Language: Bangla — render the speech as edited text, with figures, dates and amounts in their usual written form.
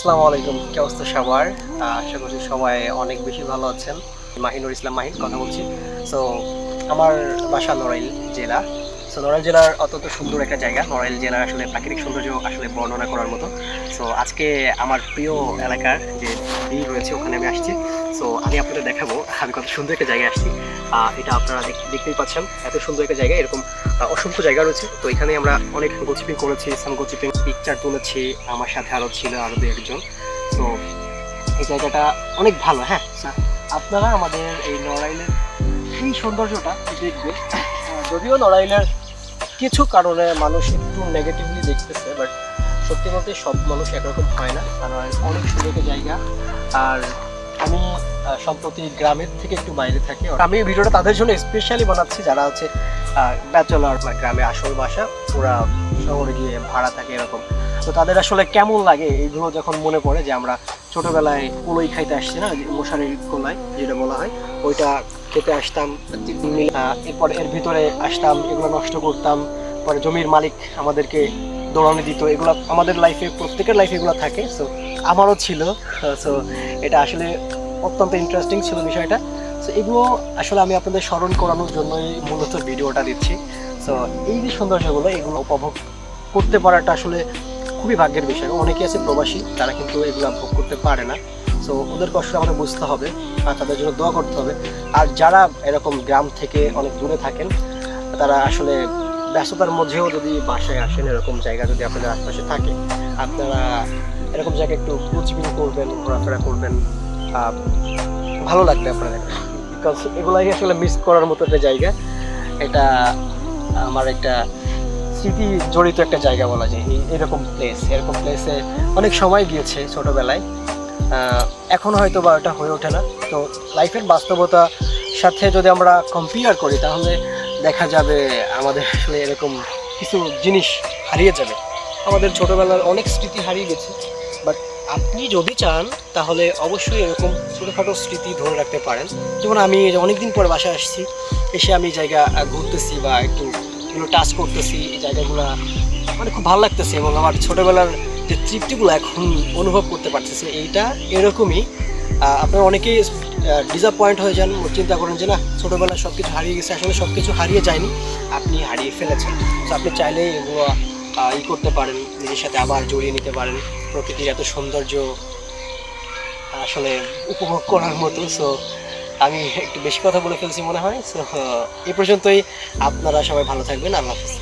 আসসালামু আলাইকুম, কি অবস্থা সবার? আশা করছি সবাই অনেক বেশি ভালো আছেন। মাহিনুর ইসলাম মাহিন কথা বলছি। সো আমার বাসা নড়াইল জেলা। সো নড়াইল জেলার অত্যন্ত সুন্দর একটা জায়গা। নড়াইল জেলার আসলে প্রাকৃতিক সৌন্দর্য আসলে বর্ণনা করার মতো। সো আজকে আমার প্রিয় এলাকার যে বিল রয়েছে ওখানে আমি আসছি। সো আমি আপনাদের দেখাবো আমি কত সুন্দর একটা জায়গায় আসছি। এটা আপনারা দেখতেই পাচ্ছেন, এত সুন্দর একটা জায়গা। এরকম অসংখ্য জায়গা রয়েছে। তো এখানে আমরা অনেক গোচিপিং করেছি, সাম গোচিপিং পিকচার তুলেছি। আমার সাথে আরও ছিল আরও দু একজন। তো এই জায়গাটা অনেক ভালো। হ্যাঁ, আপনারা আমাদের এই নড়াইলের এই সৌন্দর্যটা দেখবেন। যদিও নড়াইলের কিছু কারণে মানুষ একটু নেগেটিভলি দেখতেছে, বাট সত্যি বলতে সব মানুষ একরকম হয় না। কারণ অনেক সুন্দর একটা জায়গা। আর আমি সম্প্রতি গ্রামের থেকে একটু বাইরে থাকি। আমি ভিডিওটা তাদের জন্য স্পেশালি বানাচ্ছি যারা হচ্ছে ব্যাচেলর বা গ্রামে আসল বাসা, ওরা শহরে গিয়ে ভাড়া থাকে এরকম। তো তাদের আসলে কেমন লাগে এইগুলো যখন মনে পড়ে যে আমরা ছোটবেলায় কুলোই খাইতে আসছি না, মশারির কোলাই যেটা বলা হয়, ওইটা খেতে আসতাম। এরপর এর ভিতরে আসতাম, এগুলো নষ্ট করতাম। পরে জমির মালিক আমাদেরকে দৌড়ানি দিত। এগুলো আমাদের লাইফে, প্রত্যেকের লাইফে এগুলো থাকে। সো আমারও ছিল। সো এটা আসলে অত্যন্ত ইন্টারেস্টিং ছিল বিষয়টা। সো এগুলো আসলে আমি আপনাদের স্মরণ করানোর জন্যই মূলত ভিডিওটা দিচ্ছি। সো এই যে সৌন্দর্যগুলো, এগুলো উপভোগ করতে পারাটা আসলে খুবই ভাগ্যের বিষয়। অনেকে আছে প্রবাসী, তারা কিন্তু এগুলো ভোগ করতে পারে না। সো ওদের কষ্ট আমাদের বুঝতে হবে আর তাদের জন্য দোয়া করতে হবে। আর যারা এরকম গ্রাম থেকে অনেক দূরে থাকেন, তারা আসলে ব্যস্ততার মধ্যেও যদি বাসায় আসেন, এরকম জায়গা যদি আপনাদের আশপাশে থাকে, আপনারা এরকম জায়গায় একটু কুচিপিং করবেন, ঘোরাফেরা করবেন, ভালো লাগবে আপনাদের। বিকজ এগুলাই আসলে মিস করার মতো একটা জায়গা। এটা আমার একটা স্মৃতি জড়িত একটা জায়গা বলা যায়। এরকম প্লেসে অনেক সময় গিয়েছে ছোটোবেলায়। এখন হয়তো বা ওটা হয়ে ওঠে না। তো লাইফের বাস্তবতার সাথে যদি আমরা কম্পেয়ার করি, তাহলে দেখা যাবে আমাদের আসলে এরকম কিছু জিনিস হারিয়ে যাবে। আমাদের ছোটোবেলার অনেক স্মৃতি হারিয়ে গেছে। বাট আপনি যদি চান তাহলে অবশ্যই এরকম ছোটোখাটো স্মৃতি ধরে রাখতে পারেন। যেমন আমি অনেকদিন পরে বাসায় আসছি, এসে আমি জায়গা ঘুরতেছি বা একটু এগুলো টাচ করতেছি, এই জায়গাগুলো মানে খুব ভালো লাগতেছে। এবং আমার ছোটোবেলার যে তৃপ্তিগুলো এখন অনুভব করতে পারতেছে, এইটা এরকমই। আপনারা অনেকেই ডিসঅ্যাপয়েন্ট হয়ে যান, চিন্তা করেন যে না, ছোটোবেলায় সব কিছু হারিয়ে গেছে। আসলে সব কিছু হারিয়ে যায়নি, আপনি হারিয়ে ফেলেছেন। তো আপনি চাইলে এগুলো করতে পারেন, নিজের সাথে আবার জড়িয়ে নিতে পারেন। প্রকৃতির এত সৌন্দর্য আসলে উপভোগ করার মতো। সো আমি একটু বেশি কথা বলে ফেলছি মনে হয়। সো এই পর্যন্তই। আপনারা সবাই ভালো থাকবেন। আল্লাহ হাফেজ।